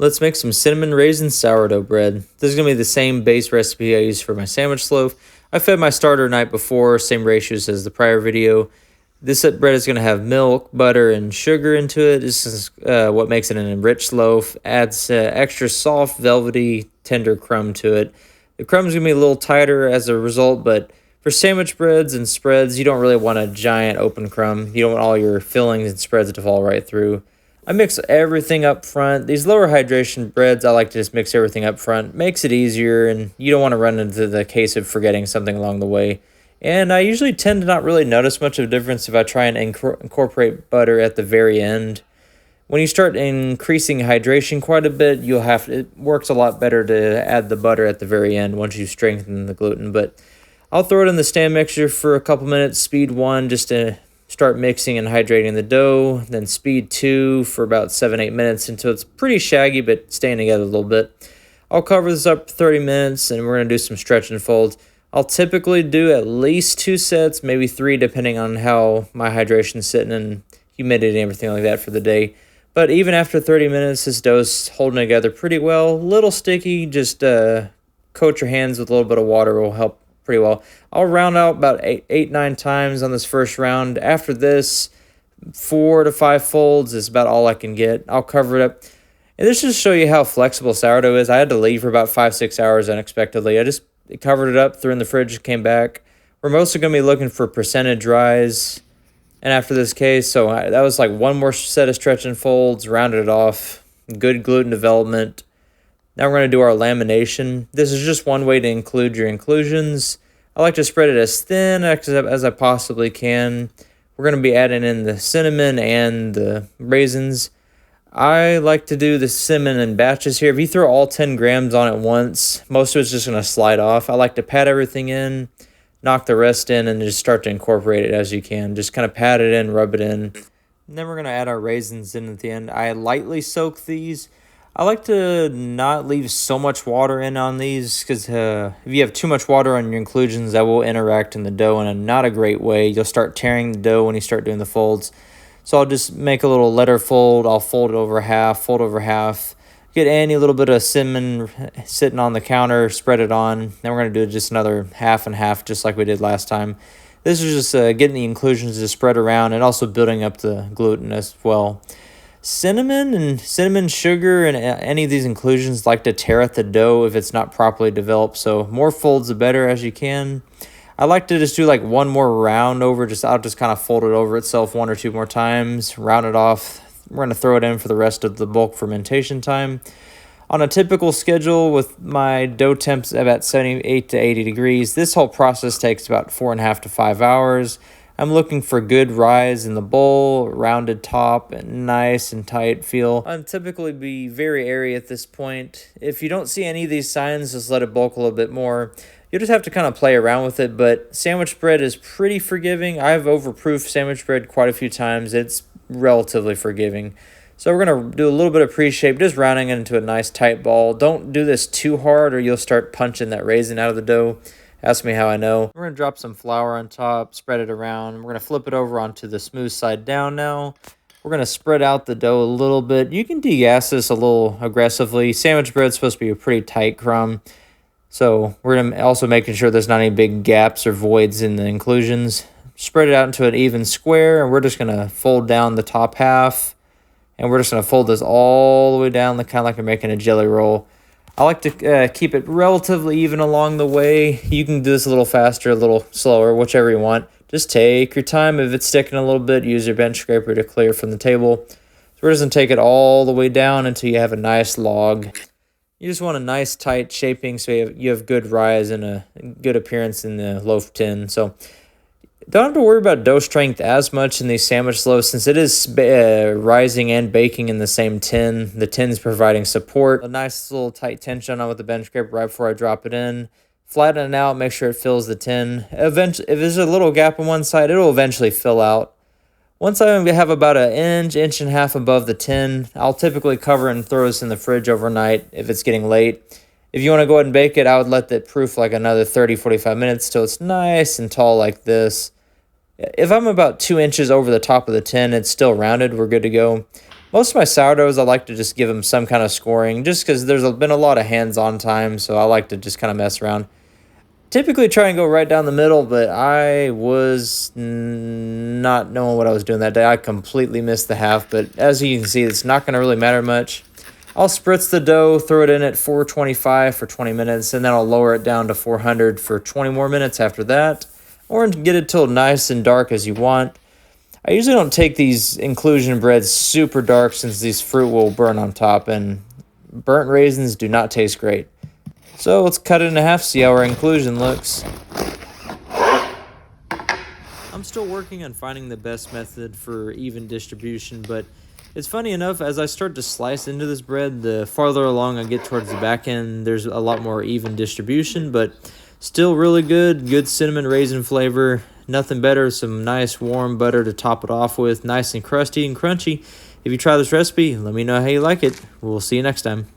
Let's make some cinnamon raisin sourdough bread. This is going to be the same base recipe I used for my sandwich loaf. I fed my starter night before, same ratios as the prior video. This bread is going to have milk, butter, and sugar into it. This is what makes it an enriched loaf. Adds extra soft, velvety, tender crumb to it. The crumb's going to be a little tighter as a result, but for sandwich breads and spreads, you don't really want a giant open crumb. You don't want all your fillings and spreads to fall right through. I mix everything up front. These lower hydration breads, I like to just mix everything up front. Makes it easier, and you don't want to run into the case of forgetting something along the way. And I usually tend to not really notice much of a difference if I try and incorporate butter at the very end. When you start increasing hydration quite a bit, it works a lot better to add the butter at the very end once you strengthen the gluten. But I'll throw it in the stand mixer for a couple minutes, speed 1 just to start mixing and hydrating the dough, then speed 2 for about 7-8 minutes until it's pretty shaggy but staying together a little bit. I'll cover this up 30 minutes and we're going to do some stretch and folds. I'll typically do at least 2 sets, maybe 3 depending on how my hydration's sitting and humidity and everything like that for the day. But even after 30 minutes, this dough's holding together pretty well. A little sticky, just coat your hands with a little bit of water will help pretty well. I'll round out about 8-9 times on this first round. After this, 4 to 5 folds is about all I can get. I'll cover it up. And this just show you how flexible sourdough is. I had to leave for about 5-6 hours unexpectedly. I just covered it up, threw in the fridge, came back. We're mostly going to be looking for percentage rise. And after this case, so that was like one more set of stretch and folds, rounded it off. Good gluten development. Now we're going to do our lamination. This is just one way to include your inclusions. I like to spread it as thin as I possibly can. We're going to be adding in the cinnamon and the raisins. I like to do the cinnamon in batches here. If you throw all 10 grams on at once, most of it's just going to slide off. I like to pat everything in, knock the rest in, and just start to incorporate it as you can. Just kind of pat it in, rub it in. And then we're going to add our raisins in at the end. I lightly soak these. I like to not leave so much water in on these because if you have too much water on your inclusions, that will interact in the dough in not a great way. You'll start tearing the dough when you start doing the folds. So I'll just make a little letter fold. I'll fold it over half, fold over half. Get any little bit of cinnamon sitting on the counter, spread it on. Then we're going to do just another half and half just like we did last time. This is just getting the inclusions to spread around and also building up the gluten as well. Cinnamon sugar and any of these inclusions like to tear at the dough if it's not properly developed. So more folds the better as you can. I like to just do like one more round over. I'll just kind of fold it over itself 1 or 2 more times, round it off. We're going to throw it in for the rest of the bulk fermentation time. On a typical schedule with my dough temps about 78 to 80 degrees, this whole process takes about 4.5 to 5 hours. I'm looking for good rise in the bowl, rounded top, and nice and tight feel. I'll typically be very airy at this point. If you don't see any of these signs, just let it bulk a little bit more. You'll just have to kind of play around with it, but sandwich bread is pretty forgiving. I've overproofed sandwich bread quite a few times. It's relatively forgiving. So we're going to do a little bit of pre-shape, just rounding it into a nice tight ball. Don't do this too hard or you'll start punching that raisin out of the dough. Ask me how I know. We're going to drop some flour on top, spread it around. We're going to flip it over onto the smooth side down now. We're going to spread out the dough a little bit. You can degas this a little aggressively. Sandwich bread's supposed to be a pretty tight crumb. So we're going to also making sure there's not any big gaps or voids in the inclusions. Spread it out into an even square, and we're just going to fold down the top half. And we're just going to fold this all the way down, kind of like you're making a jelly roll. I like to keep it relatively even along the way. You can do this a little faster, a little slower, whichever you want. Just take your time. If it's sticking a little bit, use your bench scraper to clear from the table. So we're just going to take it all the way down until you have a nice log. You just want a nice tight shaping so you have good rise and a good appearance in the loaf tin. So don't have to worry about dough strength as much in these sandwich loaves since it is rising and baking in the same tin. The tin's providing support. A nice little tight tension on with the bench scraper right before I drop it in. Flatten it out, make sure it fills the tin. Eventually, if there's a little gap on one side, it'll eventually fill out. Once I have about an inch and a half above the tin, I'll typically cover and throw this in the fridge overnight if it's getting late. If you want to go ahead and bake it, I would let it proof like another 30-45 minutes till it's nice and tall like this. If I'm about 2 inches over the top of the tin, it's still rounded, we're good to go. Most of my sourdoughs, I like to just give them some kind of scoring, just because there's been a lot of hands-on time, so I like to just kind of mess around. Typically try and go right down the middle, but I was not knowing what I was doing that day. I completely missed the half, but as you can see, it's not going to really matter much. I'll spritz the dough, throw it in at 425 for 20 minutes, and then I'll lower it down to 400 for 20 more minutes after that, or get it till nice and dark as you want. I usually don't take these inclusion breads super dark since these fruit will burn on top, and burnt raisins do not taste great. So let's cut it in half, see how our inclusion looks. I'm still working on finding the best method for even distribution, but it's funny enough, as I start to slice into this bread, the farther along I get towards the back end, there's a lot more even distribution, but still really good cinnamon raisin flavor. Nothing better, some nice warm butter to top it off with, nice and crusty and crunchy. If you try this recipe, let me know how you like it. We'll see you next time.